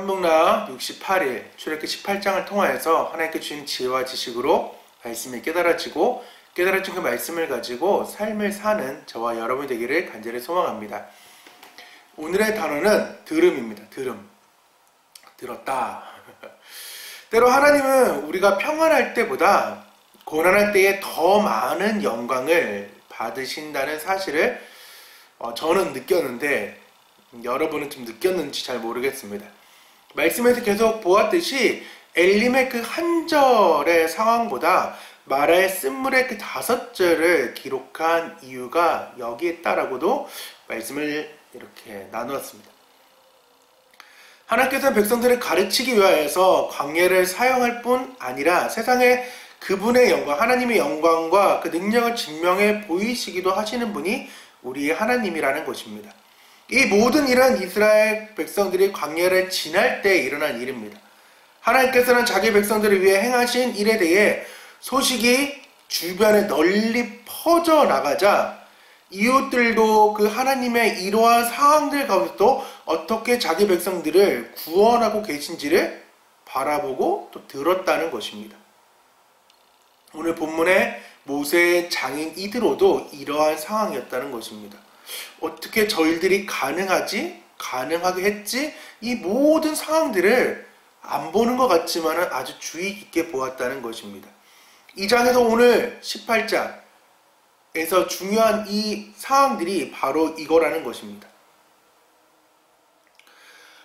한복나 68일 출애굽기 18장을 통하여서 하나님께 주신 지혜와 지식으로 말씀이 깨달아지고 깨달아진 그 말씀을 가지고 삶을 사는 저와 여러분이 되기를 간절히 소망합니다. 오늘의 단어는 들음입니다. 들음. 들었다. 때로 하나님은 우리가 평안할 때보다 고난할 때에 더 많은 영광을 받으신다는 사실을 저는 느꼈는데 여러분은 좀 느꼈는지 잘 모르겠습니다. 말씀에서 계속 보았듯이 엘림의 그 한 절의 상황보다 마라의 쓴물의 그 5절을 기록한 이유가 여기에 있다라고도 말씀을 이렇게 나누었습니다. 하나님께서는 백성들을 가르치기 위하여서 광야를 사용할 뿐 아니라 세상에 그분의 영광, 하나님의 영광과 그 능력을 증명해 보이시기도 하시는 분이 우리의 하나님이라는 것입니다. 이 모든 일은 이스라엘 백성들이 광야를 지날 때 일어난 일입니다. 하나님께서는 자기 백성들을 위해 행하신 일에 대해 소식이 주변에 널리 퍼져나가자 이웃들도 그 하나님의 이러한 상황들 가운데도 어떻게 자기 백성들을 구원하고 계신지를 바라보고 또 들었다는 것입니다. 오늘 본문의 모세의 장인 이드로도 이러한 상황이었다는 것입니다. 어떻게 저희들이 가능하게 했지? 이 모든 상황들을 안 보는 것 같지만 아주 주의 깊게 보았다는 것입니다. 이 장에서 오늘 18장에서 중요한 이 상황들이 바로 이거라는 것입니다.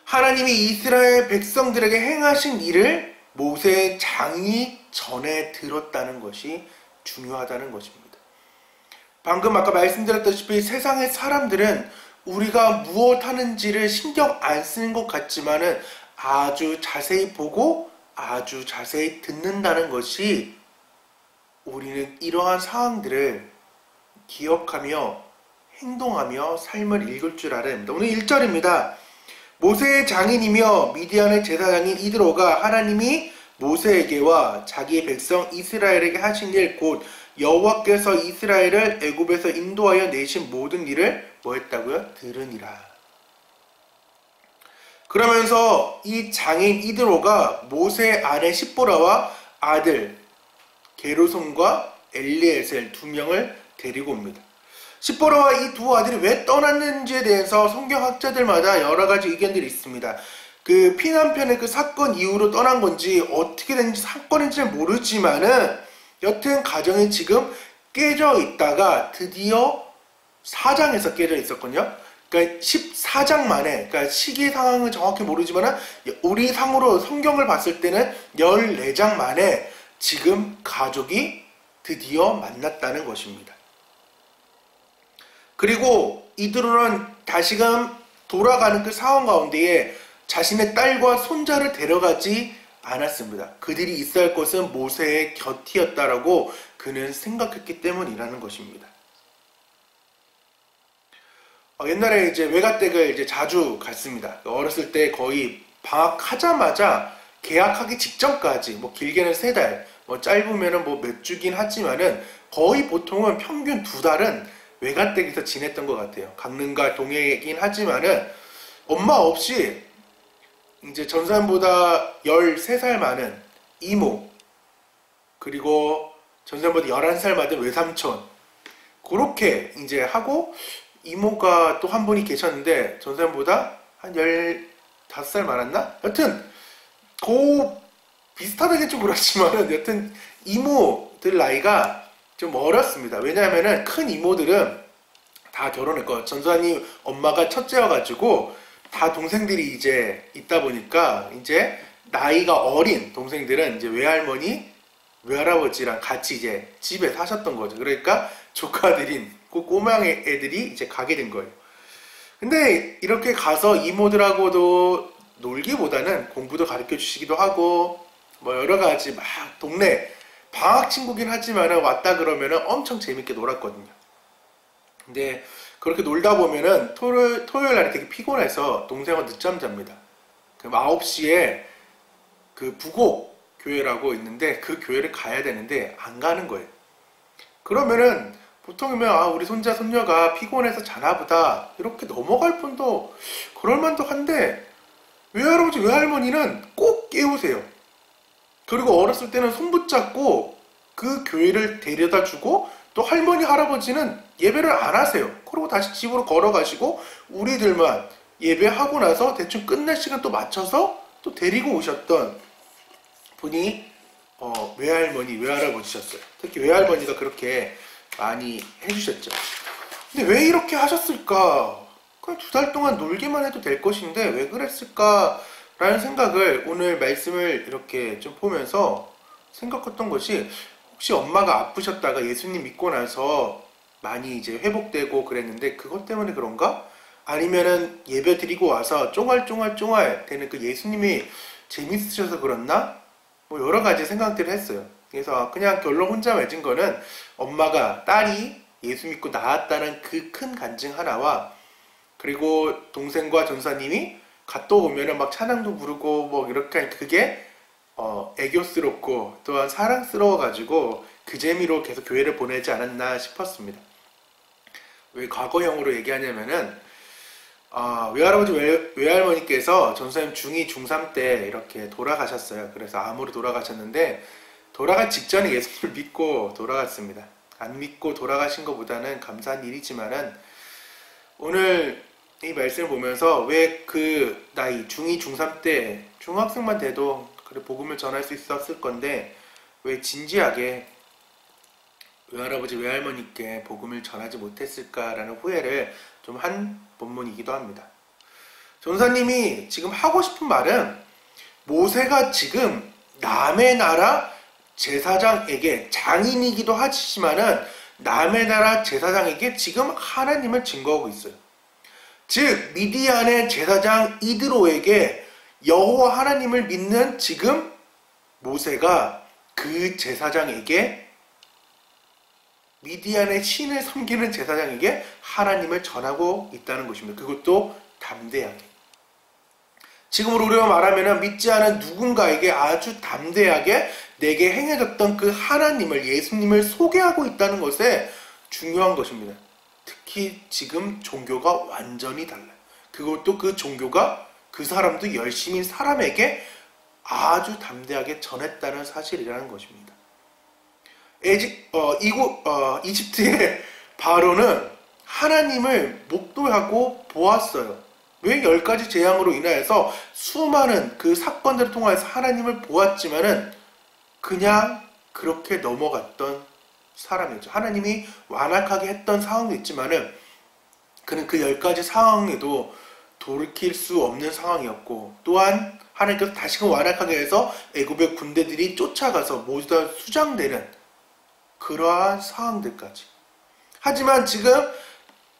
하나님이 이스라엘 백성들에게 행하신 일을 모세의 장이 전해 들었다는 것이 중요하다는 것입니다. 방금 아까 말씀드렸다시피 세상의 사람들은 우리가 무엇 하는지를 신경 안 쓰는 것 같지만은 아주 자세히 보고 아주 자세히 듣는다는 것이 우리는 이러한 상황들을 기억하며 행동하며 삶을 읽을 줄 알아야 합니다. 오늘 1절입니다. 모세의 장인이며 미디안의 제사장인 이드로가 하나님이 모세에게와 자기의 백성 이스라엘에게 하신 일 곧 여호와께서 이스라엘을 애굽에서 인도하여 내신 모든 일을 뭐 했다고요? 들으니라. 그러면서 이 장인 이드로가 모세의 아내 십보라와 아들 게르솜과 엘리에셀 2명을 데리고 옵니다. 십보라와 이 두 아들이 왜 떠났는지에 대해서 성경학자들마다 여러 가지 의견들이 있습니다. 그 피난편의 그 사건 이후로 떠난 건지 어떻게 된지 사건인지는 모르지만은 여튼 가정이 지금 깨져 있다가 드디어 4장에서 깨져 있었거든요. 그러니까 14장 만에, 그러니까 시기 상황은 정확히 모르지만 우리 상으로 성경을 봤을 때는 14장 만에 지금 가족이 드디어 만났다는 것입니다. 그리고 이들은 다시금 돌아가는 그 상황 가운데에 자신의 딸과 손자를 데려가지 않았습니다. 그들이 있어야 할 것은 모세의 곁이었다라고 그는 생각했기 때문이라는 것입니다. 옛날에 이제 외가댁을 이제 자주 갔습니다. 어렸을 때 거의 방학하자마자 개학하기 직전까지 뭐 길게는 3달, 뭐 짧으면은 뭐 몇 주긴 하지만은 거의 보통은 평균 2달은 외가댁에서 지냈던 것 같아요. 강릉과 동해이긴 하지만은 엄마 없이 이제 전사람보다 13살 많은 이모, 그리고 전사람보다 11살 많은 외삼촌, 그렇게 이제 하고 이모가 또 한 분이 계셨는데 전사람보다 한 15살 많았나? 여튼 비슷하다긴 좀 그렇지만은 여튼 이모들 나이가 좀 어렸습니다. 왜냐하면은 큰 이모들은 다 결혼했고 전사님 엄마가 첫째여가지고 다 동생들이 이제 있다 보니까 이제 나이가 어린 동생들은 이제 외할머니, 외할아버지랑 같이 이제 집에 사셨던 거죠. 그러니까 조카들인 꼬마 애들이 이제 가게 된 거예요. 근데 이렇게 가서 이모들하고도 놀기보다는 공부도 가르쳐 주시기도 하고 뭐 여러 가지 막 동네 방학 친구긴 하지만 왔다 그러면은 엄청 재밌게 놀았거든요. 근데 그렇게 놀다 보면은 토요일 날이 되게 피곤해서 동생은 늦잠 잡니다. 그럼 9시에 그 부곡 교회라고 있는데 그 교회를 가야 되는데 안 가는 거예요. 그러면은 보통이면 우리 손자 손녀가 피곤해서 자나 보다 이렇게 넘어갈 뿐도 그럴만도 한데 외할아버지 외할머니는 꼭 깨우세요. 그리고 어렸을 때는 손 붙잡고 그 교회를 데려다 주고, 또 할머니 할아버지는 예배를 안 하세요. 그리고 다시 집으로 걸어가시고 우리들만 예배하고 나서 대충 끝날 시간 또 맞춰서 또 데리고 오셨던 분이 외할머니 외할아버지셨어요. 특히 외할머니가 그렇게 많이 해주셨죠. 근데 왜 이렇게 하셨을까? 그냥 2달 동안 놀기만 해도 될 것인데 왜 그랬을까? 라는 생각을 오늘 말씀을 이렇게 좀 보면서 생각했던 것이, 혹시 엄마가 아프셨다가 예수님 믿고 나서 많이 이제 회복되고 그랬는데 그것 때문에 그런가? 아니면은 예배 드리고 와서 쫑알쫑알쫑알 되는 그 예수님이 재밌으셔서 그렇나? 뭐 여러 가지 생각들을 했어요. 그래서 그냥 결론 혼자 맺은 거는, 엄마가 딸이 예수 믿고 나았다는 그 큰 간증 하나와, 그리고 동생과 전사님이 갔다 오면은 막 찬양도 부르고 뭐 이렇게 하니까 그게 애교스럽고 또한 사랑스러워가지고 그 재미로 계속 교회를 보내지 않았나 싶었습니다. 왜 과거형으로 얘기하냐면은, 외할아버지 외할머니께서 전사님 중2 중3 때 이렇게 돌아가셨어요. 그래서 암으로 돌아가셨는데, 돌아갈 직전에 예수님을 믿고 돌아갔습니다. 안 믿고 돌아가신 것보다는 감사한 일이지만은, 오늘 이 말씀을 보면서 왜 그 나이 중2 중3 때 중학생만 돼도 그래 복음을 전할 수 있었을 건데 왜 진지하게 외할아버지 외할머니께 복음을 전하지 못했을까라는 후회를 좀 한 본문이기도 합니다. 전사님이 지금 하고 싶은 말은, 모세가 지금 남의 나라 제사장에게, 장인이기도 하지만은 남의 나라 제사장에게 지금 하나님을 증거하고 있어요. 즉 미디안의 제사장 이드로에게 여호와 하나님을 믿는 지금 모세가 그 제사장에게, 미디안의 신을 섬기는 제사장에게 하나님을 전하고 있다는 것입니다. 그것도 담대하게. 지금으로 우리가 말하면 믿지 않은 누군가에게 아주 담대하게 내게 행해졌던 그 하나님을, 예수님을 소개하고 있다는 것에 중요한 것입니다. 특히 지금 종교가 완전히 달라요. 그것도 그 종교가 그 사람도 열심인 사람에게 아주 담대하게 전했다는 사실이라는 것입니다. 이집트의 바로는 하나님을 목도하고 보았어요. 왜 10가지 재앙으로 인하여서 수많은 그 사건들을 통해서 하나님을 보았지만은 그냥 그렇게 넘어갔던 사람이었죠. 하나님이 완악하게 했던 상황도 있지만은 그는 그 10가지 상황에도 돌이킬 수 없는 상황이었고, 또한 하나님께서 다시금 완악하게 해서 애굽의 군대들이 쫓아가서 모두 다 수장되는 그러한 상황들까지. 하지만 지금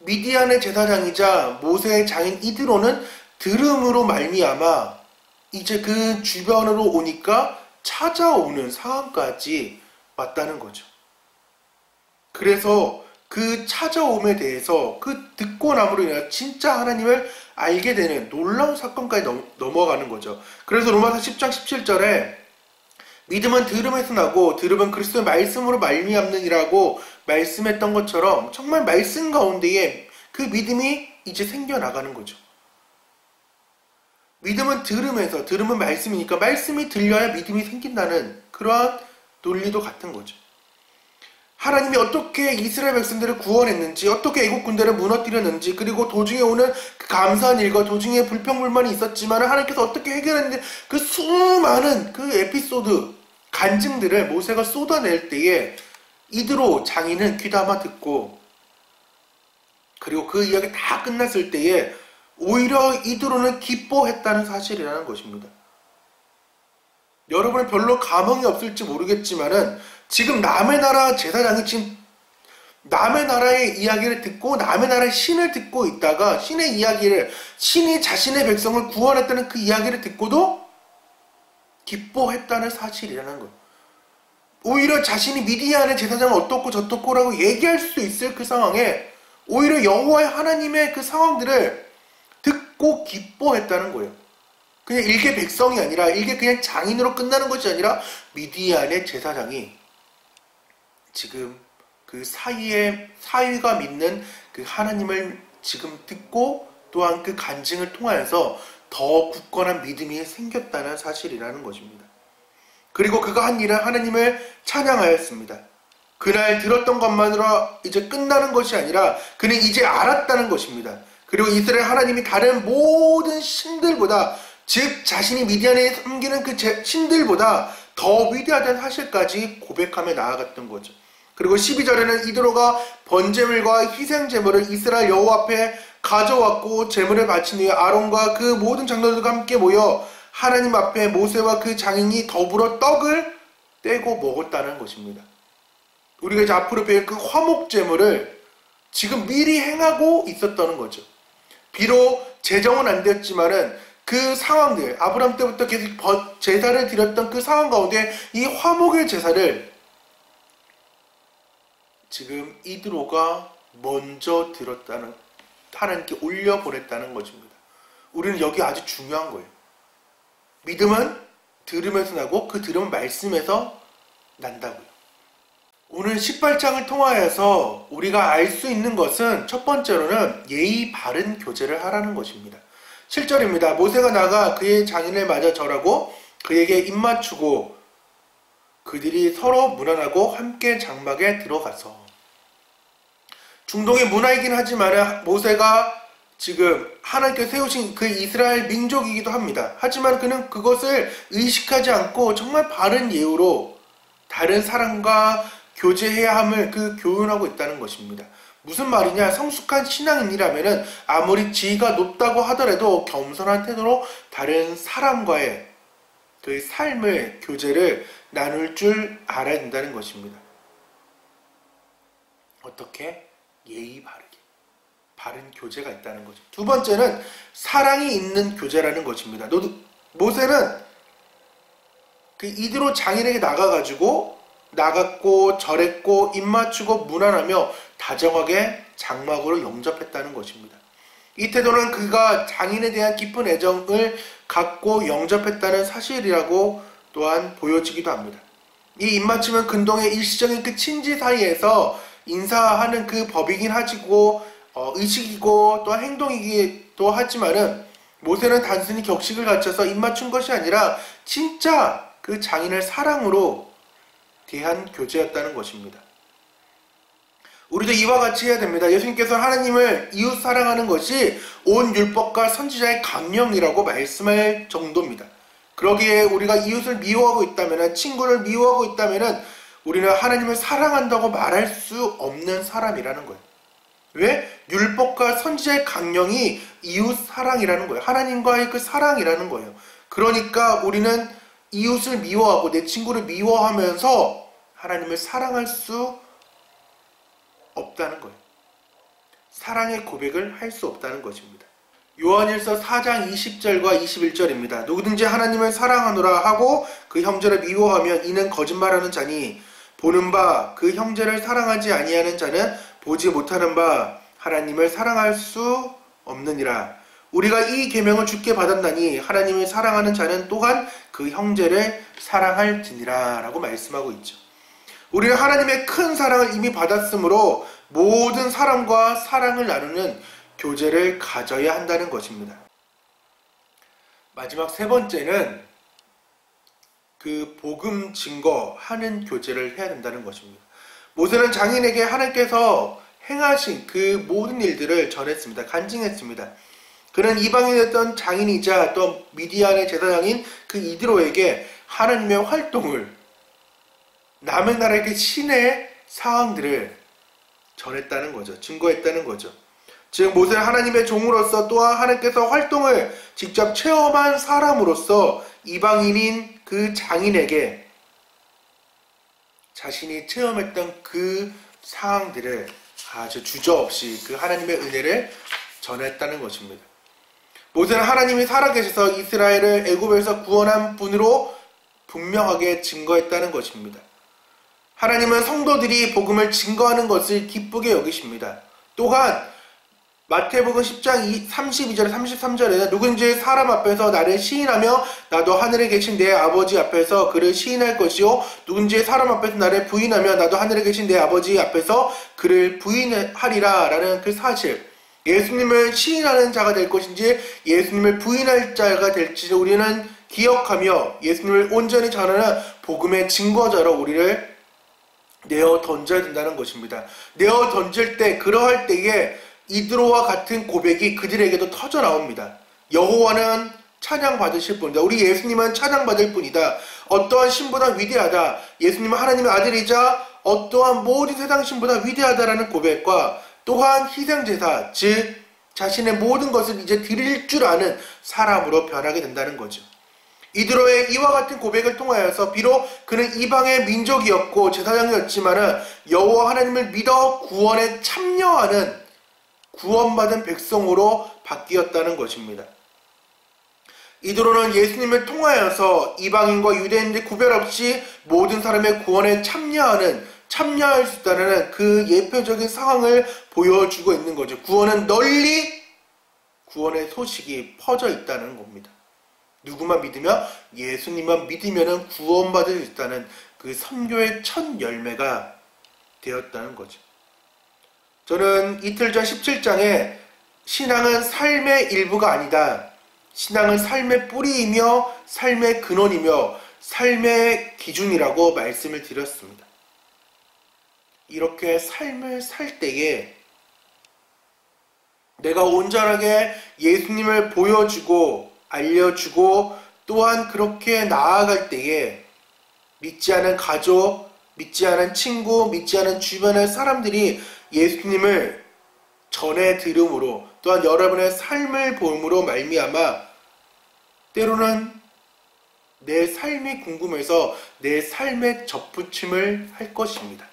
미디안의 제사장이자 모세의 장인 이드로는 들음으로 말미암아 이제 그 주변으로 오니까 찾아오는 상황까지 왔다는 거죠. 그래서 그 찾아옴에 대해서 그 듣고 남으로 인해 진짜 하나님을 알게 되는 놀라운 사건까지 넘어가는 거죠. 그래서 로마서 10장 17절에 믿음은 들음에서 나고 들음은 그리스도의 말씀으로 말미암느니라고 말씀했던 것처럼, 정말 말씀 가운데에 그 믿음이 이제 생겨나가는 거죠. 믿음은 들음에서, 들음은 말씀이니까 말씀이 들려야 믿음이 생긴다는 그러한 논리도 같은 거죠. 하나님이 어떻게 이스라엘 백성들을 구원했는지, 어떻게 애국 군대를 무너뜨렸는지, 그리고 도중에 오는 그 감사한 일과 도중에 불평불만이 있었지만 하나님께서 어떻게 해결했는지, 그 수많은 그 에피소드, 간증들을 모세가 쏟아낼 때에 이드로 장인은 귀담아 듣고, 그리고 그 이야기 다 끝났을 때에 오히려 이드로는 기뻐했다는 사실이라는 것입니다. 여러분은 별로 감흥이 없을지 모르겠지만은 지금 남의 나라 제사장이 지금 남의 나라의 이야기를 듣고 남의 나라의 신을 듣고 있다가, 신의 이야기를, 신이 자신의 백성을 구원했다는 그 이야기를 듣고도 기뻐했다는 사실이라는 거예요. 오히려 자신이 미디안의 제사장은 어떻고 저떻고라고 얘기할 수 있을 그 상황에 오히려 여호와의 하나님의 그 상황들을 듣고 기뻐했다는 거예요. 그냥 일개 백성이 아니라, 일개 그냥 장인으로 끝나는 것이 아니라 미디안의 제사장이 지금 그 사위가 믿는 그 하나님을 지금 듣고, 또한 그 간증을 통하여서 더 굳건한 믿음이 생겼다는 사실이라는 것입니다. 그리고 그가 한 일은 하나님을 찬양하였습니다. 그날 들었던 것만으로 이제 끝나는 것이 아니라 그는 이제 알았다는 것입니다. 그리고 이스라엘 하나님이 다른 모든 신들보다, 즉 자신이 미디안에 섬기는 그 신들보다 더 위대하다는 사실까지 고백하며 나아갔던 거죠. 그리고 12절에는 이드로가 번제물과 희생제물을 이스라엘 여호와 앞에 가져왔고 제물을 바친 후에 아론과 그 모든 장로들과 함께 모여 하나님 앞에 모세와 그 장인이 더불어 떡을 떼고 먹었다는 것입니다. 우리가 이제 앞으로 배울 그 화목제물을 지금 미리 행하고 있었다는 거죠. 비록 제정은 안 되었지만은 그 상황들, 아브라함 때부터 계속 제사를 드렸던 그 상황 가운데 이 화목의 제사를 지금 이드로가 먼저 드렸다는, 하나님께 올려보냈다는 것입니다. 우리는 여기 아주 중요한 거예요. 믿음은 들음에서 나고 그 들음은 말씀에서 난다고요. 오늘 18장을 통하여서 우리가 알 수 있는 것은 첫 번째로는 예의 바른 교제를 하라는 것입니다. 7절입니다. 모세가 나가 그의 장인을 맞아 절하고 그에게 입맞추고 그들이 서로 문안하고 함께 장막에 들어가서. 중동의 문화이긴 하지만 모세가 지금 하나님께서 세우신 그 이스라엘 민족이기도 합니다. 하지만 그는 그것을 의식하지 않고 정말 바른 예우로 다른 사람과 교제해야 함을 교훈하고 있다는 것입니다. 무슨 말이냐? 성숙한 신앙인이라면 아무리 지위가 높다고 하더라도 겸손한 태도로 다른 사람과의 그 삶을, 교제를 나눌 줄 알아야 된다는 것입니다. 어떻게? 예의 바르게. 바른 교제가 있다는 거죠. 두 번째는 사랑이 있는 교제라는 것입니다. 모세는 그 이드로 장인에게 나갔고 절했고 입맞추고 문안하며 다정하게 장막으로 영접했다는 것입니다. 이 태도는 그가 장인에 대한 깊은 애정을 갖고 영접했다는 사실이라고 또한 보여지기도 합니다. 이 입맞춤은 근동의 일시적인 그 친지 사이에서 인사하는 그 법이긴 하지고 의식이고 또한 행동이기도 하지만은 모세는 단순히 격식을 갖춰서 입맞춘 것이 아니라 진짜 그 장인을 사랑으로 대한 교제였다는 것입니다. 우리도 이와 같이 해야 됩니다. 예수님께서는 하나님을 이웃 사랑하는 것이 온 율법과 선지자의 강령이라고 말씀할 정도입니다. 그러기에 우리가 이웃을 미워하고 있다면, 친구를 미워하고 있다면 우리는 하나님을 사랑한다고 말할 수 없는 사람이라는 거예요. 왜? 율법과 선지자의 강령이 이웃 사랑이라는 거예요. 하나님과의 그 사랑이라는 거예요. 그러니까 우리는 이웃을 미워하고 내 친구를 미워하면서 하나님을 사랑할 수 없다는 거예요. 사랑의 고백을 할 수 없다는 것입니다. 요한일서 4장 20절과 21절입니다. 누구든지 하나님을 사랑하노라 하고 그 형제를 미워하면 이는 거짓말하는 자니 보는 바 그 형제를 사랑하지 아니하는 자는 보지 못하는 바 하나님을 사랑할 수 없느니라. 우리가 이 계명을 주께 받았나니 하나님을 사랑하는 자는 또한 그 형제를 사랑할지니라 라고 말씀하고 있죠. 우리는 하나님의 큰 사랑을 이미 받았으므로 모든 사람과 사랑을 나누는 교제를 가져야 한다는 것입니다. 마지막 세 번째는 그 복음 증거하는 교제를 해야 된다는 것입니다. 모세는 장인에게 하나님께서 행하신 그 모든 일들을 전했습니다. 간증했습니다. 그는 이방인이었던 장인이자 또 미디안의 제사장인 그 이드로에게 하나님의 활동을, 남의 나라의 그 신의 상황들을 전했다는 거죠. 증거했다는 거죠. 즉 모세는 하나님의 종으로서 또한 하나님께서 활동을 직접 체험한 사람으로서 이방인인 그 장인에게 자신이 체험했던 그 상황들을 아주 주저없이 그 하나님의 은혜를 전했다는 것입니다. 모세는 하나님이 살아계셔서 이스라엘을 애굽에서 구원한 분으로 분명하게 증거했다는 것입니다. 하나님은 성도들이 복음을 증거하는 것을 기쁘게 여기십니다. 또한 마태복음 10장 32절 33절에는 누군지 사람 앞에서 나를 시인하며 나도 하늘에 계신 내 아버지 앞에서 그를 시인할 것이요 누군지 사람 앞에서 나를 부인하며 나도 하늘에 계신 내 아버지 앞에서 그를 부인하리라 라는 그 사실, 예수님을 시인하는 자가 될 것인지 예수님을 부인할 자가 될지 우리는 기억하며 예수님을 온전히 전하는 복음의 증거자로 우리를 내어 던져야 된다는 것입니다. 내어 던질 때, 그러할 때에 이드로와 같은 고백이 그들에게도 터져 나옵니다. 여호와는 찬양 받으실 분이다. 우리 예수님은 찬양 받을 분이다. 어떠한 신보다 위대하다. 예수님은 하나님의 아들이자 어떠한 모든 세상 신보다 위대하다라는 고백과 또한 희생제사, 즉 자신의 모든 것을 이제 드릴 줄 아는 사람으로 변하게 된다는 거죠. 이드로의 이와 같은 고백을 통하여서 비록 그는 이방의 민족이었고 제사장이었지만 여호와 하나님을 믿어 구원에 참여하는 구원받은 백성으로 바뀌었다는 것입니다. 이드로는 예수님을 통하여서 이방인과 유대인들 구별 없이 모든 사람의 구원에 참여할 수 있다는 그 예표적인 상황을 보여주고 있는 거죠. 구원은 널리 구원의 소식이 퍼져 있다는 겁니다. 누구만 믿으면 예수님만 믿으면 구원받을 수 있다는 그 선교의 첫 열매가 되었다는 거죠. 저는 이틀 전 17장에 신앙은 삶의 일부가 아니다. 신앙은 삶의 뿌리이며 삶의 근원이며 삶의 기준이라고 말씀을 드렸습니다. 이렇게 삶을 살 때에 내가 온전하게 예수님을 보여주고 알려주고 또한 그렇게 나아갈 때에 믿지 않은 가족, 믿지 않은 친구, 믿지 않은 주변의 사람들이 예수님을 전해 들음으로 또한 여러분의 삶을 봄으로 말미암아 때로는 내 삶이 궁금해서 내 삶에 접붙임을 할 것입니다.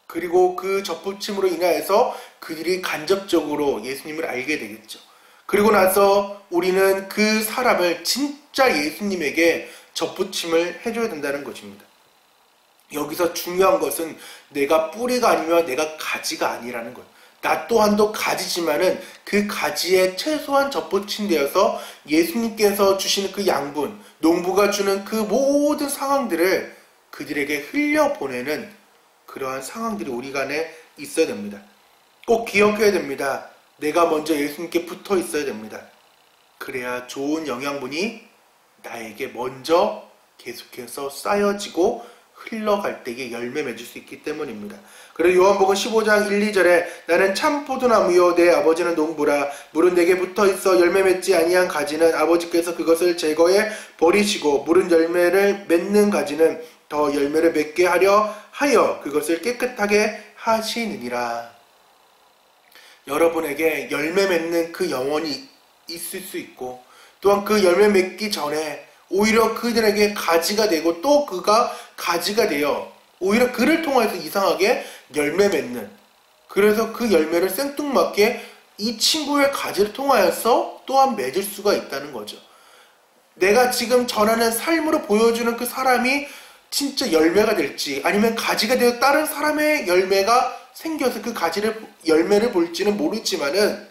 그리고 그 접붙임으로 인하여서 그들이 간접적으로 예수님을 알게 되겠죠. 그리고 나서 우리는 그 사람을 진짜 예수님에게 접붙임을 해줘야 된다는 것입니다. 여기서 중요한 것은 내가 뿌리가 아니면 내가 가지가 아니라는 것. 나 또한도 가지지만은 그 가지에 최소한 접붙임 되어서 예수님께서 주시는 그 양분, 농부가 주는 그 모든 상황들을 그들에게 흘려보내는 그러한 상황들이 우리 간에 있어야 됩니다. 꼭 기억해야 됩니다. 내가 먼저 예수님께 붙어 있어야 됩니다. 그래야 좋은 영양분이 나에게 먼저 계속해서 쌓여지고 흘러갈 때에 열매 맺을 수 있기 때문입니다. 그래서 요한복음 15장 1, 2절에 나는 참 포도나무요 내 아버지는 농부라 물은 내게 붙어있어 열매 맺지 아니한 가지는 아버지께서 그것을 제거해 버리시고 물은 열매를 맺는 가지는 더 열매를 맺게 하려 하여 그것을 깨끗하게 하시느니라. 여러분에게 열매 맺는 그 영혼이 있을 수 있고 또한 그 열매 맺기 전에 오히려 그들에게 가지가 되고 또 그가 가지가 되어 오히려 그를 통해서 이상하게 열매 맺는, 그래서 그 열매를 생뚱맞게 이 친구의 가지를 통하여서 또한 맺을 수가 있다는 거죠. 내가 지금 전하는 삶으로 보여주는 그 사람이 진짜 열매가 될지 아니면 가지가 되어 다른 사람의 열매가 생겨서 그 열매를 볼지는 모르지만은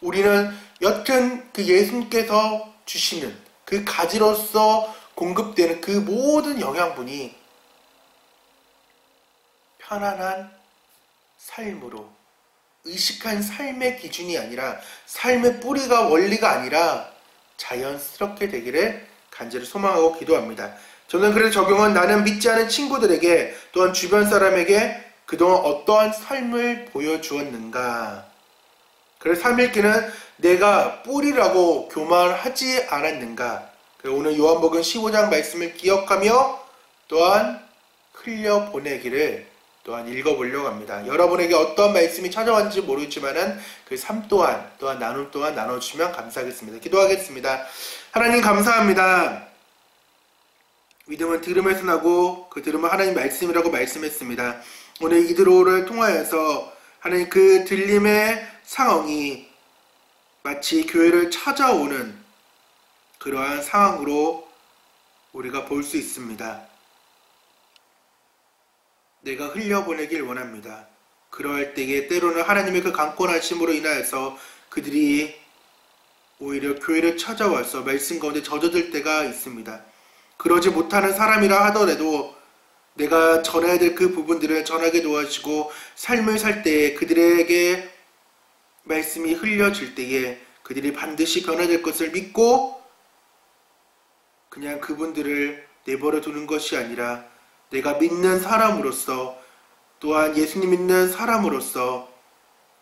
우리는 여튼 그 예수님께서 주시는 그 가지로서 공급되는 그 모든 영양분이 편안한 삶으로 의식한 삶의 기준이 아니라 삶의 뿌리가 원리가 아니라 자연스럽게 되기를 간절히 소망하고 기도합니다. 저는 그래서 적용은 나는 믿지 않은 친구들에게 또한 주변 사람에게 그동안 어떠한 삶을 보여주었는가. 그래서 3일기는 내가 뿌리라고 교만하지 않았는가. 오늘 요한복음 15장 말씀을 기억하며 또한 흘려보내기를 또한 읽어보려고 합니다. 여러분에게 어떤 말씀이 찾아왔는지 모르지만은 그 삶 또한 나눔 또한 나눠주시면 감사하겠습니다. 기도하겠습니다. 하나님 감사합니다. 믿음은 들음에서 나고 그 들음은 하나님 말씀이라고 말씀했습니다. 오늘 이드로를 통하여서 하나님 그 들림의 상황이 마치 교회를 찾아오는 그러한 상황으로 우리가 볼 수 있습니다. 내가 흘려보내길 원합니다. 그러할 때에 때로는 하나님의 그 강권하심으로 인하여서 그들이 오히려 교회를 찾아와서 말씀 가운데 젖어들 때가 있습니다. 그러지 못하는 사람이라 하더라도 내가 전해야 될 그 부분들을 전하게 도와주시고 삶을 살 때 그들에게 말씀이 흘려질 때에 그들이 반드시 변화될 것을 믿고 그냥 그분들을 내버려 두는 것이 아니라 내가 믿는 사람으로서 또한 예수님 믿는 사람으로서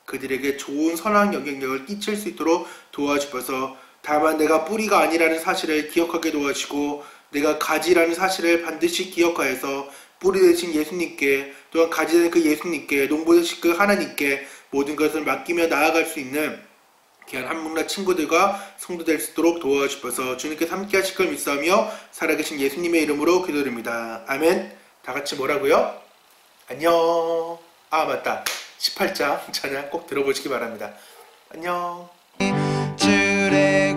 그들에게 좋은 선한 영향력을 끼칠 수 있도록 도와주셔서 다만 내가 뿌리가 아니라는 사실을 기억하게 도와주시고 내가 가지라는 사실을 반드시 기억하여서 뿌리 되신 예수님께 또한 가지 된 그 예수님께 농부 되신 그 하나님께 모든 것을 맡기며 나아갈 수 있는 귀한 한문나 친구들과 성도 될 수 있도록 도와주셔서 주님께서 함께 하실 걸 믿사오며 살아계신 예수님의 이름으로 기도드립니다. 아멘. 다 같이 뭐라고요? 안녕. 아 맞다. 18장 찬양 꼭 들어보시기 바랍니다. 안녕. 주의